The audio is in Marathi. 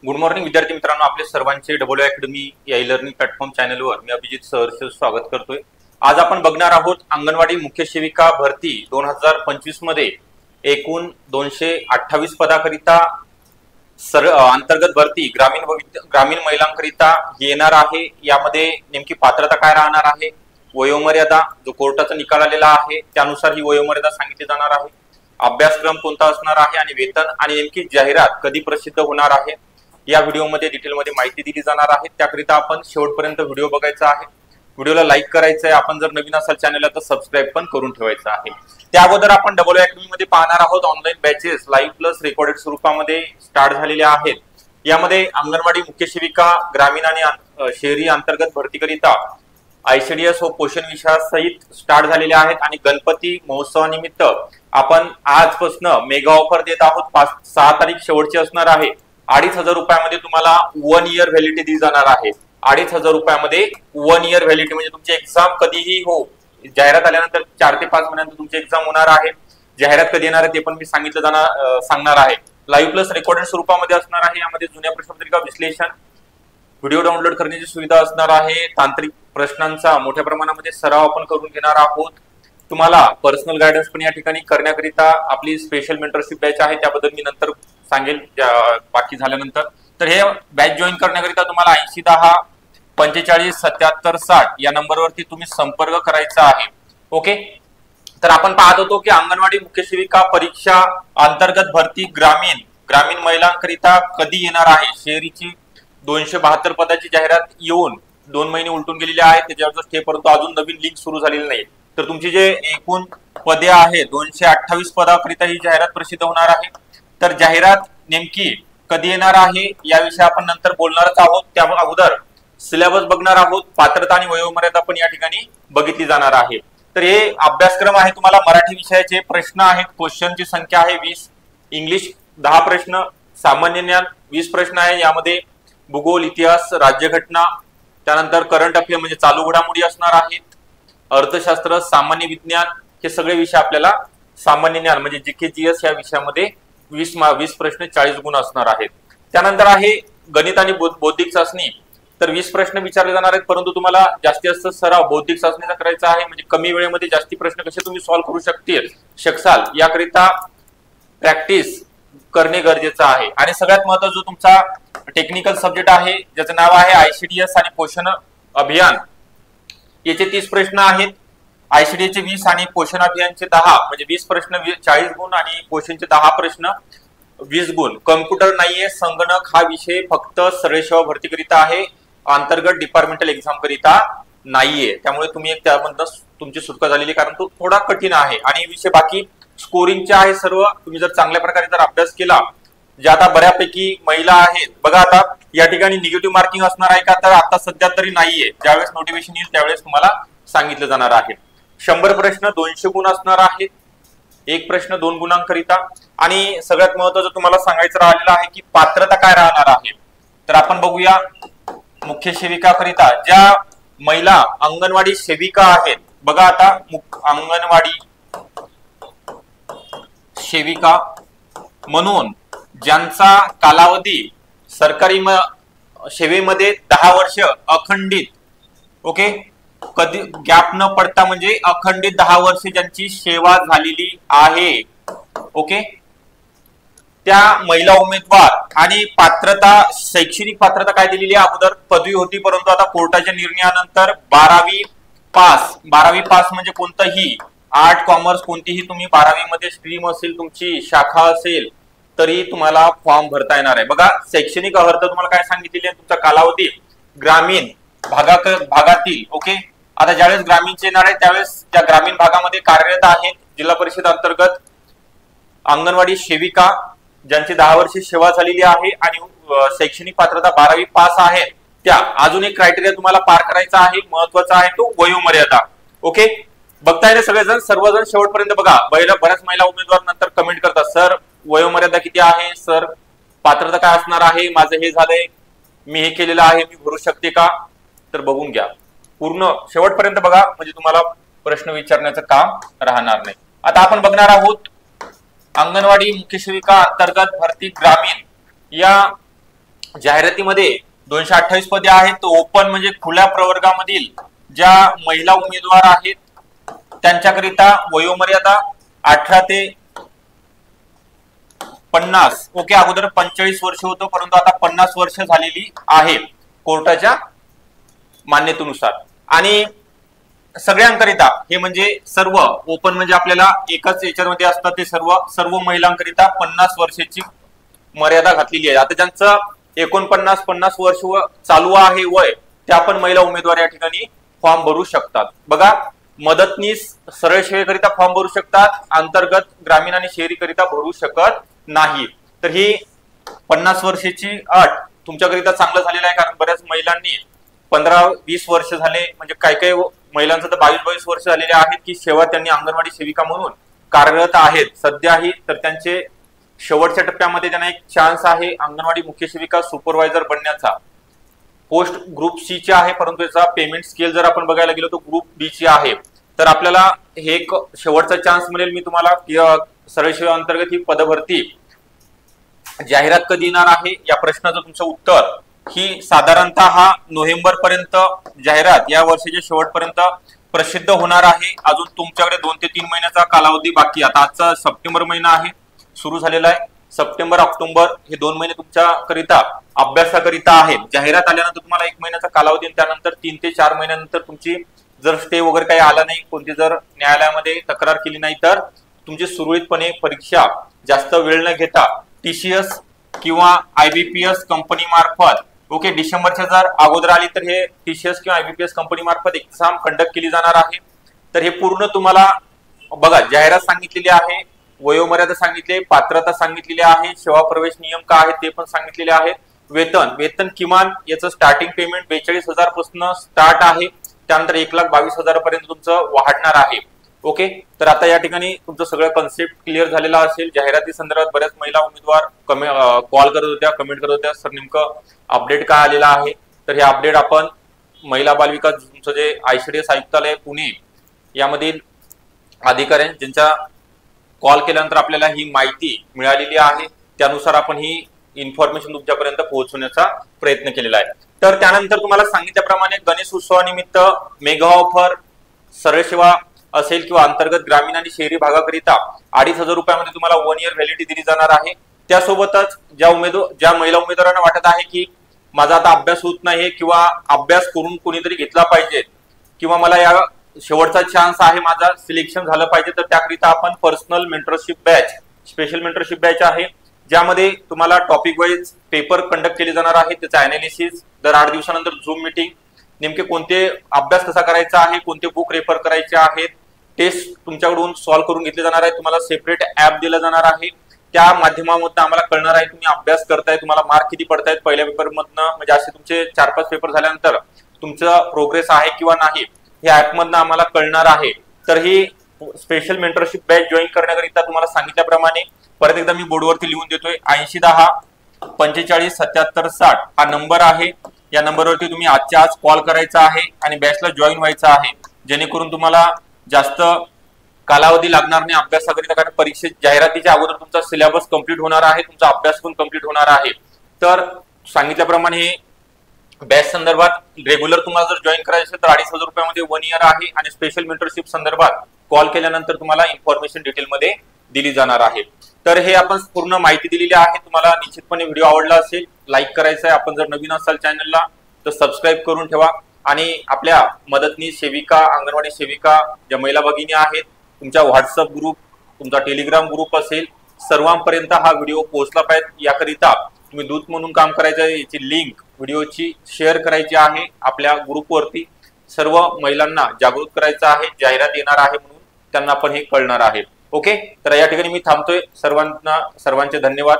गुड मॉर्निंग विद्यार्थी मित्रांनो, आपले सर्वांचे डब्ल्यू अकॅडमी या ई लर्निंग प्लॅटफॉर्म चॅनलवर मी अभिजित सहर्ष स्वागत करतोय। आज आपण बघणार आहोत अंगणवाडी मुख्य सेविका भरती 2025 मध्ये एकूण 228 पदाकरिता अंतर्गत भरती ग्रामीण महिलांकरिता येणार आहे। यामध्ये नेमकी पात्रता काय राहणार आहे, वयोमर्यादा जो कोर्टाचा निकाल आलेला आहे त्यानुसार ही वयोमर्यादा सांगितली जाणार आहे, अभ्यासक्रम कोणता असणार आहे आणि वेतन आणि नेमकी जाहिरात कधी प्रसिद्ध होणार आहे या व्हिडिओमध्ये डिटेलमध्ये माहिती दिली जाणार आहे। त्याकरिता आपण शेवटपर्यंत व्हिडिओ बघायचा आहे, व्हिडिओला लाईक करायचं आहे, आपण जर नवीन असाल चॅनलला तर सबस्क्राईब पण करून ठेवायचं आहे। त्या अगोदर आपण डब्ल्यू अकॅडमी मध्ये पाहणार आहोत online batches live plus recorded स्वरूपामध्ये स्टार्ट झालेल्या आहेत। यामध्ये अंगणवाडी मुख्य सेविका ग्रामीण आणि शहरी अंतर्गत भरतीकरिता आयसीडीएस व पोषण विषयासहित स्टार्ट झालेले आहेत आणि गणपती महोत्सवानिमित्त आपण आजपासून मेगा ऑफर देत आहोत। 6 तारीख शेवटची असणार आहे। 2500 रुपयामध्ये तुम्हाला 1 इयर व्हॅलिडिटी दिली जाणार आहे। 2500 रुपयामध्ये 1 इयर व्हॅलिडिटी म्हणजे तुमची एक्झाम कधीही हो, जाहिरात आल्यानंतर 4 ते 5 महिन्यानंतर तुमची एक्झाम होणार आहे। जाहिरात कधी येणार आहे ते पण मी सांगणार आहे। लाईव्ह प्लस रेकॉर्डेड स्वरूपामध्ये असणार आहे। यामध्ये जुन्या प्रश्नपत्रिका विश्लेषण, व्हिडिओ डाउनलोड करण्याची सुविधा असणार आहे। तांत्रिक प्रश्नांचा मोठ्या प्रमाणामध्ये सराव आपण करून घेणार आहोत। तुम्हाला पर्सनल गायडन्स पण या ठिकाणी करण्याकरिता आपली स्पेशल मेंटरशिप बॅच आहे, त्याबद्दल मी नंतर सांगेल बाकी झाल्यानंतर। तर हे बॅच जॉईन करण्याकरिता तुम्हाला 80 10 45 77 60 या नंबरवरती तुम्ही संपर्क करायचा आहे। ओके, तर आपण पाहत होतो की अंगणवाडी मुख्य सेविका परीक्षा अंतर्गत भरती ग्रामीण महिलांकरिता कधी येणार आहे। शहरीची 272 पदाची जाहिरात येऊन 2 महिने उलटून गेलेले आहेत, त्याच्यावर स्टे परंतु अजून नवीन लिंक सुरू झालेली नाही। तर तुमची जे एकूण पदे आहेत 228 पदाकरिता ही जाहिरात प्रसिद्ध होणार आहे। तर जाहिरात नेमकी कधी येणार आहे याविषयी आपण नंतर बोलणारच आहोत। त्या अगोदर सिलेबस बघणार आहोत, पात्रता आणि वयोमर्यादा पण या ठिकाणी बघितली जाणार आहे। तर हे अभ्यासक्रम आहे, तुम्हाला मराठी विषयाचे प्रश्न आहेत, क्वेश्चनची संख्या आहे 20, इंग्लिश 10 प्रश्न, सामान्य ज्ञान 20 प्रश्न आहे। यामध्ये भूगोल, इतिहास, राज्यघटना, त्यानंतर करंट अफेअर म्हणजे चालू घडामोडी असणार आहेत, अर्थशास्त्र, सामान्य विज्ञान, हे सगळे विषय आपल्याला सामान्य ज्ञान म्हणजे जीके जीएस या विषयामध्ये 20 प्रश्न 40 गुण असणार आहेत। त्यानंतर आहे गणित आणि बौद्धिक चाचणी, तर 20 प्रश्न विचारले जाणार आहेत, परंतु तुम्हाला जास्तीत जास्त सराव बौद्धिक चाचणीचा करायचा आहे, म्हणजे कमी वेळेमध्ये जास्ती प्रश्न कसे तुम्ही सॉल्व्ह करू शकाल याकरिता प्रॅक्टिस करणे गरजेचं आहे। आणि सगळ्यात महत्त्वाचा जो तुमचा टेक्निकल सब्जेक्ट आहे ज्याचं नाव आहे आयसीडीएस आणि पोषण अभियान, याचे 30 प्रश्न आहेत। आयसीडीएस चे 20 आणि पोषण अभियानचे 10 म्हणजे 20 प्रश्न 40 गुण आणि पोषणचे 10 प्रश्न 20 गुण। कम्प्युटर नाहीये, संगणक हा विषय फक्त सरळ सेवा भरतीकरिता आहे, अंतर्गत डिपार्टमेंटल एक्झाम करिता नाहीये। त्यामुळे तुम्ही एक त्यामधून तुमची सुटका झालेली, कारण तो थोडा कठीण आहे आणि विषय बाकी स्कोरिंगचे आहे सर्व। तुम्ही जर चांगल्या प्रकारे जर अभ्यास केला, जे आता बऱ्यापैकी महिला आहेत बघा, आता या ठिकाणी निगेटिव्ह मार्किंग असणार आहे का, तर आता सध्या तरी नाहीये, ज्यावेळेस नोटिफिकेशन येईल त्यावेळेस तुम्हाला सांगितलं जाणार आहे। 100 प्रश्न 200 गुण असणार आहेत, एक प्रश्न 2 गुणांकरिता। आणि सगळ्यात महत्त्वाचं तुम्हाला सांगायचं राहिलेलं आहे की पात्रता काय राहणार आहे। तर आपण बघूया, मुख्य सेविका करिता ज्या महिला अंगणवाडी सेविका आहेत बघा, आता अंगणवाडी सेविका म्हणून ज्यांचा कालावधी सरकारी सेवेमध्ये 10 वर्ष अखंडित, ओके, कधी गॅप न पडता म्हणजे अखंडित 10 वर्ष ज्यांची सेवा झालेली आहे, ओके, त्या महिला उमेदवार। आणि पात्रता, शैक्षणिक पात्रता काय दिलेली आहे, अगोदर पदवी होती, परंतु आता कोर्टाच्या निर्णयानंतर 12वी पास म्हणजे कोणतंही आर्ट कॉमर्स कोणतीही तुम्ही 12वी मध्ये स्ट्रीम असेल, तुमची शाखा असेल तरी तुम्हाला फॉर्म भरता येणार आहे। बघा, शैक्षणिक अर्हता तुम्हाला काय सांगितलेली आहे, तुमचा कालावधी ग्रामीण भागातील, ओके। आता ज्यावेळेस ग्रामीणचे येणार आहे त्यावेळेस त्या ग्रामीण भागामध्ये कार्यरत आहेत जिल्हा परिषद अंतर्गत अंगणवाडी सेविका ज्यांची 10 वर्ष सेवा झालेली आहे आणि शैक्षणिक पात्रता 12वी पास आहे, त्या अजून एक क्रायटेरिया तुम्हाला पार करायचा आहे, महत्वाचा आहे तो वयोमर्यादा। ओके, बघताय ना सगळेजण, सर्वजण शेवटपर्यंत बघा। बऱ्याच महिला उमेदवार नंतर कमेंट करतात, सर वयोमर्यादा किती आहे, सर पात्रता काय असणार आहे, माझं हे झालंय, मी हे केलेलं आहे, मी भरू शकते का। तर बघून घ्या, पूर्ण शेवटपर्यंत बघा, म्हणजे तुम्हाला प्रश्न विचारण्याचं काम राहणार नाही। आता आपण बघणार आहोत अंगणवाडी मुख्य सेविका अंतर्गत भरती ग्रामीण या जाहिरातीमध्ये 228 पदे आहेत. तो ओपन म्हणजे खुल्या प्रवर्गामधील ज्या महिला उमेदवार आहेत त्यांच्याकरिता वयोमर्यादा 18 ते 50. ओके, अगोदर 45 वर्ष होतं, परंतु आता 50 वर्ष झालेली आहे कोर्टाच्या मान्यतेनुसार. आणि सगळ्यांकरिता हे म्हणजे सर्व ओपन म्हणजे आपल्याला एकाच याच्यामध्ये असतात ते सर्व महिलांकरिता 50 वर्षाची मर्यादा घातलेली आहे. आता ज्यांचं 49-50 वर्ष चालू आहे वय, त्या पण महिला उमेदवार या ठिकाणी फॉर्म भरू शकतात. बघा, मदतनीस सरळ सेवेकरिता फॉर्म भरू शकतात, अंतर्गत ग्रामीण आणि शहरीकरिता भरू शकत नाही. तर ही 50 वर्षाची अट तुमच्याकरिता चांगलं झालेलं आहे, कारण बऱ्याच महिलांनी 15-20 वर्ष झाले, म्हणजे काही काही महिलांचं तर 22-22 वर्ष झालेले आहेत की सेवा त्यांनी अंगणवाडी सेविका म्हणून कार्यरत आहेत सध्याही. तर त्यांचे शेवटच्या टप्प्यामध्ये त्यांना एक चान्स आहे अंगणवाडी मुख्य सेविका सुपरवायझर बनण्याचा. पोस्ट ग्रुप सी ची आहे, परंतु याचा पेमेंट स्केल जर आपण बघायला गेलो तर ग्रुप बी ची आहे. तर आपल्याला हे एक शेवटचा चान्स मिळेल. मी तुम्हाला सरळ सेवा अंतर्गत ही पदभरती जाहिरात कधी येणार आहे या प्रश्नाचं तुमचं उत्तर ही साधारणतः नोव्हेंबर पर्यंत जाहिरात या वर्षाच्या शेवटपर्यंत प्रसिद्ध होणार आहे. अजून तुमच्याकडे 2 ते 3 महिन्याचा कालावधी बाकी. आता आजचा सप्टेंबर महिना आहे, सुरू झालेला आहे. सप्टेंबर ऑक्टोबर हे 2 महिने तुमच्याकरिता अभ्यासाकरिता आहेत. जाहिरात आल्यानंतर तुम्हाला 1 महिन्याचा कालावधी, त्यानंतर 3 ते 4 महिन्यानंतर तुमची जर स्टे वगैरे काही आला नाही, कोणती जर न्यायालयामध्ये तक्रार केली नाही, तर तुमची सुरळीतपणे परीक्षा जास्त वेळ न घेता TCS किंवा IBPS कंपनी मार्फत, ओके, डिसेंबरच्या जर अगोदर आली तर हे TCS किंवा IBPS कंपनी मार्फत एक्झाम कंडक्ट केली जाणार आहे. तर हे पूर्ण तुम्हाला बघा, जाहिरात सांगितलेली आहे, वयोमर्यादा सांगितली, पात्रता सांगितलेली आहे, सेवा प्रवेश नियम काय आहेत ते पण सांगितलेले आहेत. वेतन किमान याचं स्टार्टिंग पेमेंट 42,000 पासून स्टार्ट आहे, त्यानंतर 1,22,000 पर्यंत तुमचं वाढणार आहे. ओके, तर आता या ठिकाणी तुमचं सगळं कन्सेप्ट क्लिअर झालेला असेल. जाहिराती संदर्भात बऱ्याच महिला उमेदवार कॉल करत होत्या, कमेंट करत होत्या, सर नेमकं अपडेट काय आलेला आहे. तर हे अपडेट आपण महिला बालविकास तुमचं जे ICDS आयुक्तालय पुणे यामधील अधिकारी ज्यांच्या कॉल केल्यानंतर आपल्याला ही माहिती मिळालेली आहे, त्यानुसार आपण ही इन्फॉर्मेशन तुमच्यापर्यंत पोहोचवण्याचा प्रयत्न केलेला आहे. तर त्यानंतर तुम्हाला सांगितल्याप्रमाणे गणेश उत्सवानिमित्त मेगा ऑफर सरळ सेवा असेल किंवा अंतर्गत ग्रामीण आणि शहरी भागाकरिता 2,500 रुपयामध्ये तुम्हाला 1 इयर व्हॅलिडिटी दिली जाणार आहे. त्यासोबतच ज्या महिला उमेदवारांना वाटत आहे की माझा आता अभ्यास होत नाही किंवा अभ्यास करून कोणीतरी घेतला पाहिजे किंवा मला या शेवटचा चान्स आहे, माझा सिलेक्शन झालं पाहिजे, तर त्याकरिता आपण personal mentorship batch, special mentorship batch आहे, ज्यामध्ये तुम्हाला टॉपिक वाईज पेपर कंडक्ट केले जाणार आहे. त्याचा अनालिसिस दर 8 दिवसानंतर झूम मीटिंग, नेमके कोणते अभ्यास कसा करायचा आहे, कोणते बुक रेफर करायचे आहेत, टेस्ट तुमच्याकडून सॉल्व्ह करून घेतले जाणार आहे. तुम्हाला सेपरेट ऍप दिलं जाणार आहे, त्या माध्यमामधून आम्हाला कळणार आहे तुम्ही अभ्यास करताय, तुम्हाला मार्क किती पडतायत पहिल्या पेपर मधनं, म्हणजे असे तुमचे 4-5 पेपर झाल्यानंतर तुमचं प्रोग्रेस आहे किंवा नाही हे ऍप मधनं आम्हाला कळणार आहे. तर ही स्पेशल मेंटरशिप बॅच जॉईन करण्याकरिता तुम्हाला सांगितल्याप्रमाणे परत एकदा मी बोर्डवरती लिहून देतोय, 8010 45 77 60 हा नंबर आहे. या नंबरवरती तुम्ही आजच्या आज कॉल करायचा आहे आणि बॅचला जॉईन व्हायचं आहे, जेणेकरून तुम्हाला जास्त कालावधी लागणार नाही अभ्यासाकरिता, कारण परीक्षेत जाहिरातीच्या अगोदर तुमचा सिलेबस कंप्लीट होणार आहे, तुमचा अभ्यास पण कंप्लीट होणार आहे. तर सांगितल्याप्रमाणे हे बॅच संदर्भात रेग्युलर तुम्हाला जर जॉईन करायचं असेल तर 2,500 रुपयामध्ये 1 इयर आहे आणि स्पेशल मेंटरशिप संदर्भात कॉल केल्यानंतर तुम्हाला इन्फॉर्मेशन डिटेलमध्ये दिली जाणार आहे. तर हे आपण पूर्ण माहिती दिलेली आहे. तुम्हाला निश्चितपणे व्हिडिओ आवडला असेल, लाईक करायचा आहे. आपण जर नवीन असाल चॅनलला तर सबस्क्राईब करून ठेवा आणि आपल्या मदतनीस सेविका, अंगणवाडी सेविका ज्या महिला भगिनी आहेत, तुमच्या व्हॉट्सअप ग्रुप, तुमचा टेलिग्राम ग्रुप असेल, सर्वांपर्यंत हा व्हिडिओ पोहोचला पाहिजे. याकरिता तुम्ही दूत म्हणून काम करायचं आहे. याची लिंक व्हिडिओची शेअर करायची आहे आपल्या ग्रुपवरती. सर्व महिलांना जागृत करायचं आहे, जाहिरात येणार आहे म्हणून त्यांना पण हे कळणार आहे. ओके, तर या ठिकाणी मी थांबतोय. सर्वांचे धन्यवाद.